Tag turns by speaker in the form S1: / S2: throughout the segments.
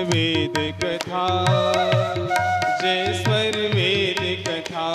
S1: वेद कथा, जय स्वर वेद कथा।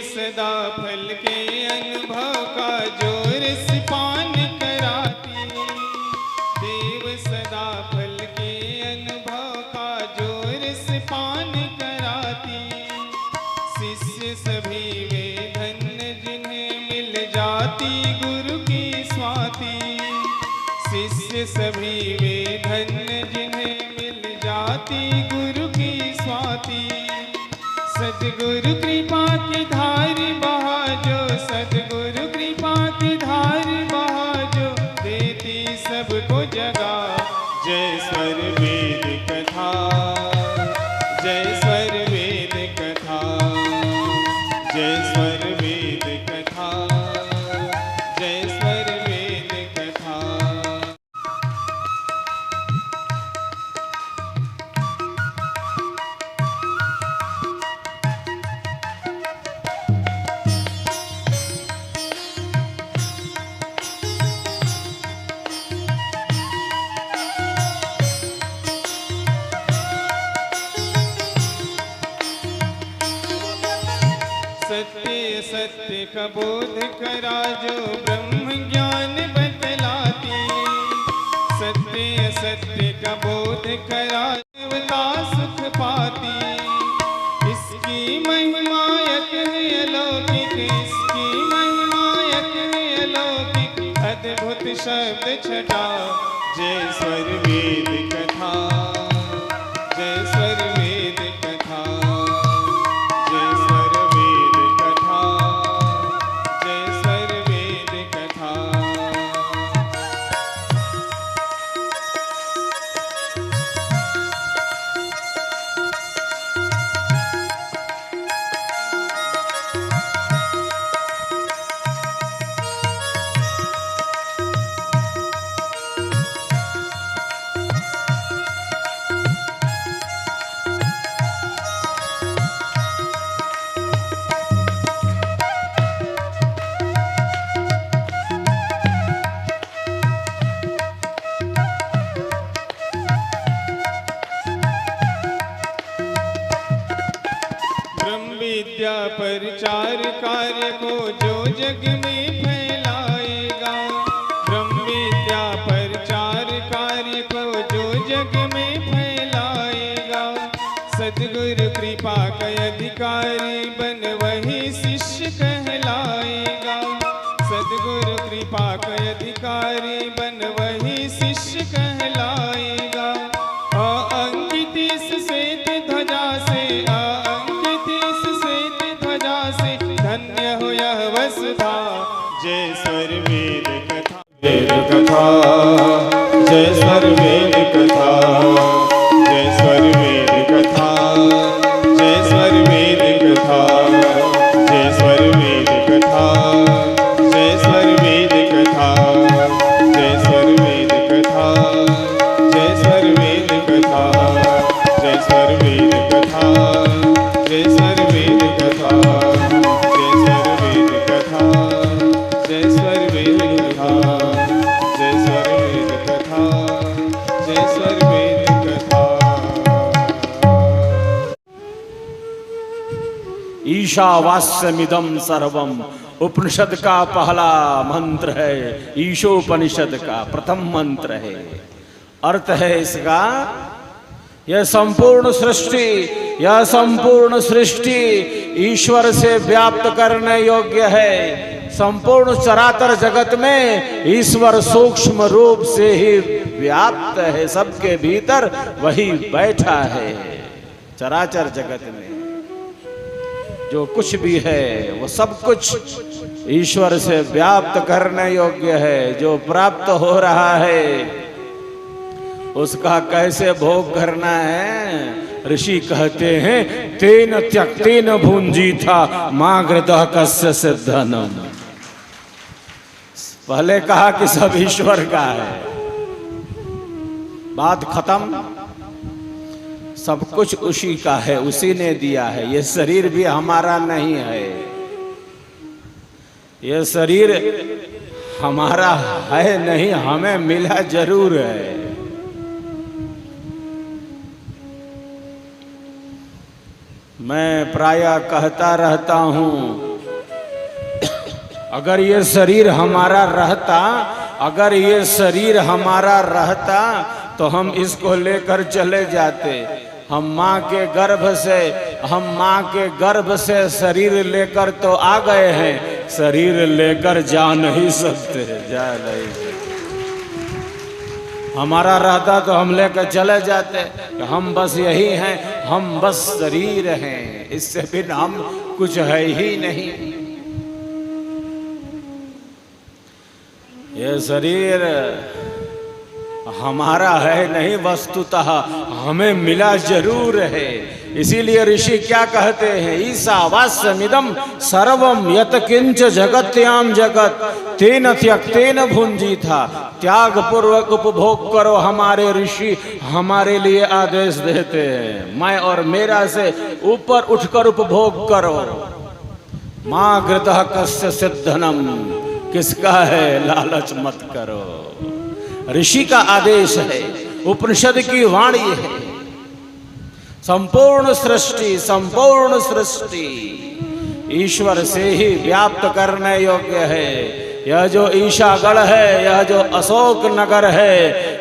S1: सदा फल के अनुभव का जोर सिपान कराती, देव सदा फल के अनुभव का जोर सिपान कराती। शिष्य सभी वे धन्य जिन्हें मिल जाती गुरु की स्वाति, शिष्य सभी वे धन्य जिन्हें मिल जाती गुरु की स्वाति। सद्गुरु कृपा की धार बहा जो, सद्गुरु कृपा की धार बहा जो, देती सबको जगा। जय स्वर वेद कथा, जय स्वर वेद कथा, जय स्वर वेद कथा, जय स्वर वेद कथा। सत्य सत्य का बोध करा जो ब्रह्म ज्ञान बतलाती, सत्य सत्य का बोध करा देवता सुख पाती। इसकी महिमा यक है अलौकिक, इसकी महिमा यक है अलौकिक, अद्भुत शब्द छटा। जय स्वर वेद कथा, जय स्वर वेद कथा, जय स्वर वेद कथा, जय स्वर वेद कथा। विद्या प्रचार कार्य को जो जग में फैलाएगा, ब्रह्म विद्या प्रचार कार्य को जो जग में फैलाएगा। सद्गुरु कृपा का अधिकारी बन वही शिष्य कहलाएगा, सद्गुरु कृपा का अधिकारी बन वही शिष्य कहलाएगा। अंकित इस श्वेत ध्वजा से, धन्य हो यह वसुधा। जय स्वर वेद कथा, वेद कथा, जय स्वर वेद कथा, जय स्वर वेद कथा, जय स्वर वेद कथा, जय स्वर वेद कथा, जय स्वर वेद कथा, जय स्वर वेद कथा, जय स्वर वेद कथा, जय स्वर वेद कथा, जय स्वर वेद कथा, जय स्वर वेद कथा, जय स्वर वेद कथा, जय स्वर वेद कथा, जय स्वर वेद कथा।
S2: ईशावास्यमिदं सर्वम उपनिषद का पहला मंत्र है, ईशोपनिषद का प्रथम मंत्र है। अर्थ है इसका, यह संपूर्ण सृष्टि ईश्वर से व्याप्त करने योग्य है। संपूर्ण चराचर जगत में ईश्वर सूक्ष्म रूप से ही व्याप्त है, सबके भीतर वही बैठा है। चराचर जगत में जो कुछ भी है वो सब कुछ ईश्वर से व्याप्त करने योग्य है। जो प्राप्त हो रहा है उसका कैसे भोग करना है। ऋषि कहते हैं तेन त्यक्तेन भुंजी था माग्रदः कस्य सिद्धनम। पहले कहा कि सब ईश्वर का है, बात खत्म। सब कुछ उसी का है, उसी ने दिया है। ये शरीर भी हमारा नहीं है, ये शरीर हमारा है नहीं, हमें मिला जरूर है। मैं प्रायः कहता रहता हूं, अगर ये शरीर हमारा रहता, अगर ये शरीर हमारा रहता तो हम इसको लेकर चले जाते। हम माँ के गर्भ से शरीर लेकर तो आ गए हैं, शरीर लेकर जा नहीं सकते, जा नहीं सकते। हमारा रहता तो हम लेकर चले जाते। हम बस यही हैं, हम बस शरीर हैं, इससे बिना हम कुछ है ही नहीं। ये शरीर हमारा है नहीं, वस्तुतः हमें मिला जरूर है। इसीलिए ऋषि क्या कहते हैं, ईशावास्यमिदं सर्वं यत किंच जगत्याम जगत तेन त्यक्तेन भुंजी था। त्याग पूर्वक उपभोग करो, हमारे ऋषि हमारे लिए आदेश देते हैं। मैं और मेरा से ऊपर उठकर उपभोग करो। माँ घृतः कस्य सिद्धनम, किसका है लालच मत करो। ऋषि का आदेश है, उपनिषद की वाणी है। संपूर्ण सृष्टि ईश्वर से ही व्याप्त करने योग्य है। यह जो ईशागढ़ है, यह जो अशोक नगर है,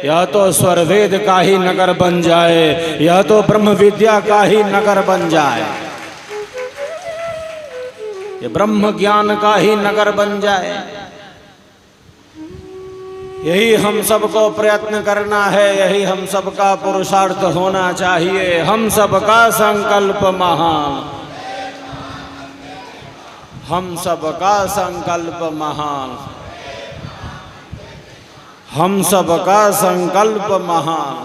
S2: यह तो स्वरवेद का ही नगर बन जाए, यह तो ब्रह्म विद्या का ही नगर बन जाए, ये ब्रह्म ज्ञान का ही नगर बन जाए। यही हम सबको प्रयत्न करना है, यही हम सबका पुरुषार्थ होना चाहिए। हम सबका संकल्प महान, हम सबका संकल्प महान, हम सबका संकल्प महान।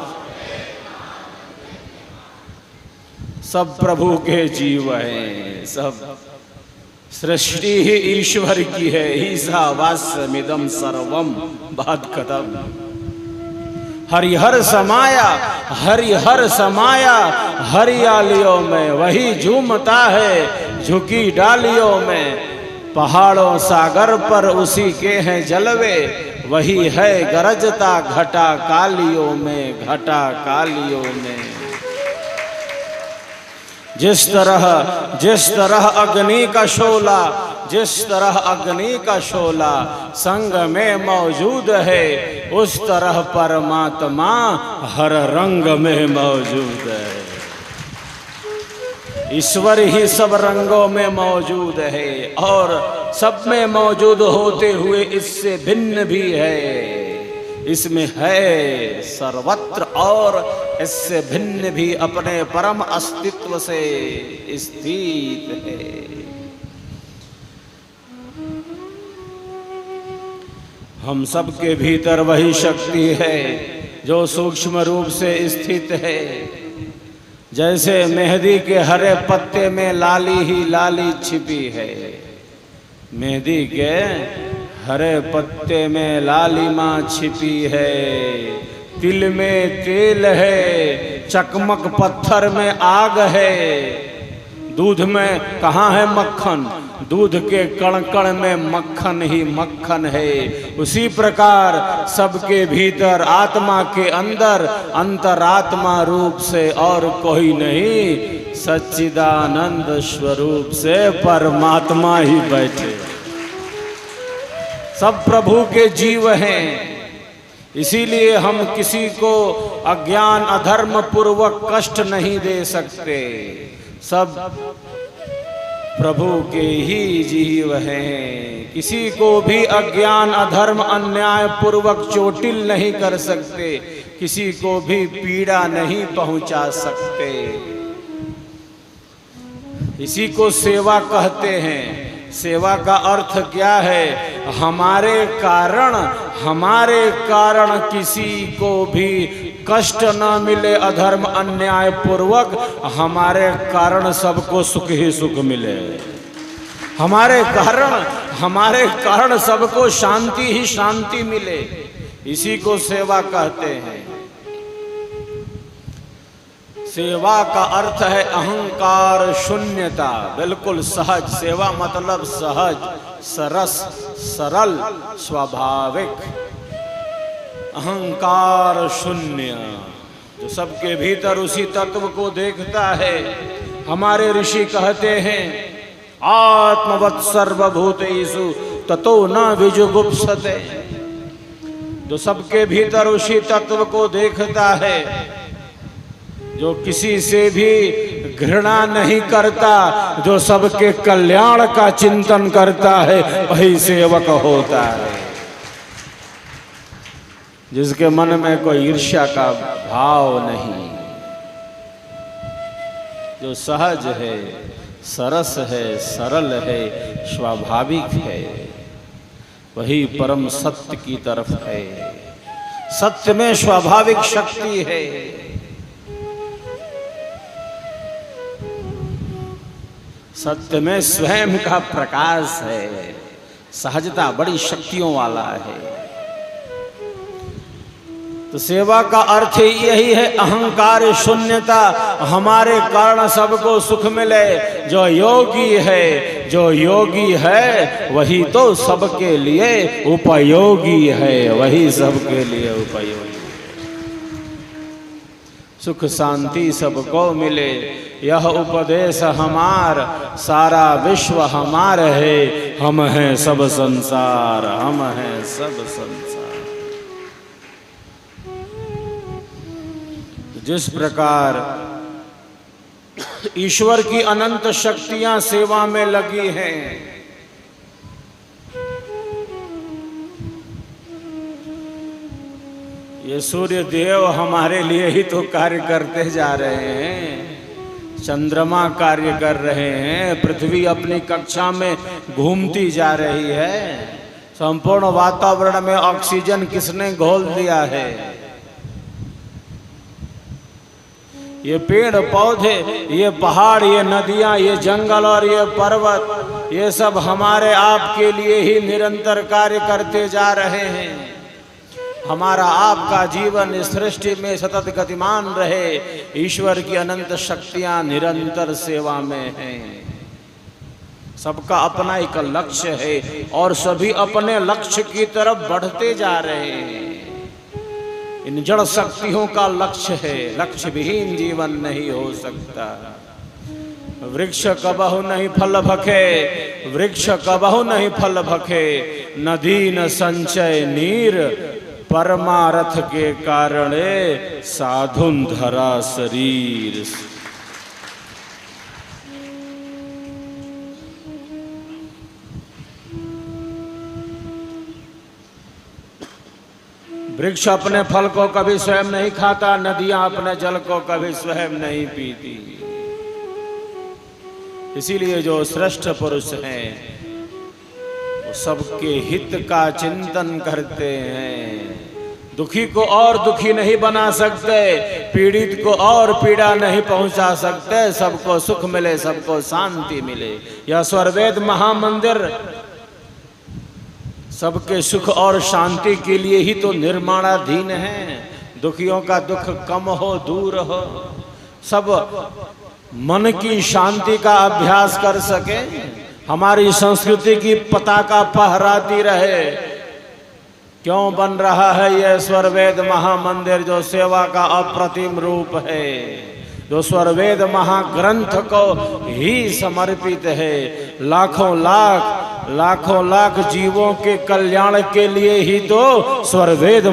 S2: सब प्रभु के जीव हैं, सब सृष्टि ही ईश्वर की है। ईशावास्यमिदं सर्वम, बात खत्म। हरिहर समाया, हरिहर समाया हरियालियों में, वही झूमता है झुकी डालियों में। पहाड़ों सागर पर उसी के हैं जलवे, वही है गरजता घटा कालियों में, घटा कालियों में। जिस तरह अग्नि का शोला, जिस तरह अग्नि का शोला संग में मौजूद है, उस तरह परमात्मा हर रंग में मौजूद है। ईश्वर ही सब रंगों में मौजूद है और सब में मौजूद होते हुए इससे भिन्न भी है। इसमें है सर्वत्र और इससे भिन्न भी अपने परम अस्तित्व से स्थित है। हम सब के भीतर वही शक्ति है जो सूक्ष्म रूप से स्थित है। जैसे मेहंदी के हरे पत्ते में लाली ही लाली छिपी है, मेहंदी के हरे पत्ते में लालिमा छिपी है। तिल में तेल है, चकमक पत्थर में आग है। दूध में कहाँ है मक्खन, दूध के कण कण में मक्खन ही मक्खन है। उसी प्रकार सबके भीतर आत्मा के अंदर अंतरात्मा रूप से और कोई नहीं, सच्चिदानंद स्वरूप से परमात्मा ही बैठे। सब प्रभु के जीव हैं। इसीलिए हम किसी को अज्ञान अधर्म पूर्वक कष्ट नहीं दे सकते। सब प्रभु के ही जीव हैं। किसी को भी अज्ञान अधर्म अन्याय पूर्वक चोटिल नहीं कर सकते, किसी को भी पीड़ा नहीं पहुंचा सकते। इसी को सेवा कहते हैं। सेवा का अर्थ क्या है? हमारे कारण किसी को भी कष्ट न मिले, अधर्म अन्याय पूर्वक, हमारे कारण सबको सुख ही सुख मिले। हमारे कारण सबको शांति ही शांति मिले, इसी को सेवा कहते हैं। सेवा का अर्थ है अहंकार शून्यता, बिल्कुल सहज। सेवा मतलब सहज, सरस, सरल, स्वाभाविक, अहंकार शून्य, जो सबके भीतर उसी तत्व को देखता है। हमारे ऋषि कहते हैं आत्मवत् सर्वभूतेषु ततो न विजुगुप्सते, जो सबके भीतर उसी तत्व को देखता है, जो किसी से भी घृणा नहीं करता, जो सबके कल्याण का चिंतन करता है, वही सेवक होता है। जिसके मन में कोई ईर्ष्या का भाव नहीं, जो सहज है, सरस है, सरल है, स्वाभाविक है, वही परम सत्य की तरफ है। सत्य में स्वाभाविक शक्ति है। सत्य में स्वयं का प्रकाश है। सहजता बड़ी शक्तियों वाला है। तो सेवा का अर्थ यही है, अहंकार शून्यता, हमारे कारण सबको सुख मिले। जो योगी है वही तो सबके लिए उपयोगी है, वही सबके लिए उपयोगी। सुख शांति सबको मिले, यह उपदेश हमार, सारा विश्व हमार है, हम हैं सब संसार, हम हैं सब संसार। जिस प्रकार ईश्वर की अनंत शक्तियां सेवा में लगी हैं, ये सूर्य देव हमारे लिए ही तो कार्य करते जा रहे हैं। चंद्रमा कार्य कर रहे हैं, पृथ्वी अपनी कक्षा में घूमती जा रही है। संपूर्ण वातावरण में ऑक्सीजन किसने घोल दिया है? ये पेड़ पौधे, ये पहाड़, ये नदियां, ये जंगल और ये पर्वत, ये सब हमारे आपके लिए ही निरंतर कार्य करते जा रहे हैं। हमारा आपका जीवन इस सृष्टि में सतत गतिमान रहे, ईश्वर की अनंत शक्तियां निरंतर सेवा में हैं। सबका अपना एक लक्ष्य है और सभी अपने लक्ष्य की तरफ बढ़ते जा रहे हैं। इन जड़ शक्तियों का लक्ष्य है, लक्ष्य विहीन जीवन नहीं हो सकता। वृक्ष कबहु नहीं फल भखे, वृक्ष कबहु नहीं फल भखे, नदी न संचय नीर, परमारथ के कारणे साधुन धरा शरीर। वृक्ष अपने फल को कभी स्वयं नहीं खाता, नदियां अपने जल को कभी स्वयं नहीं पीती। इसीलिए जो श्रेष्ठ पुरुष हैं वो सबके हित का चिंतन करते हैं। दुखी को और दुखी नहीं बना सकते, पीड़ित को और पीड़ा नहीं पहुंचा सकते। सबको सुख मिले, सबको शांति मिले। यह स्वरवेद महामंदिर सबके सुख और शांति के लिए ही तो निर्माणाधीन है। दुखियों का दुख कम हो, दूर हो, सब मन की शांति का अभ्यास कर सके, हमारी संस्कृति की पताका फहराती रहे। क्यों बन रहा है यह स्वरवेद महामंदिर, जो सेवा का अप्रतिम रूप है, जो स्वरवेद महाग्रंथ को ही समर्पित है। लाखों लाख जीवों के कल्याण के लिए ही तो स्वरवेद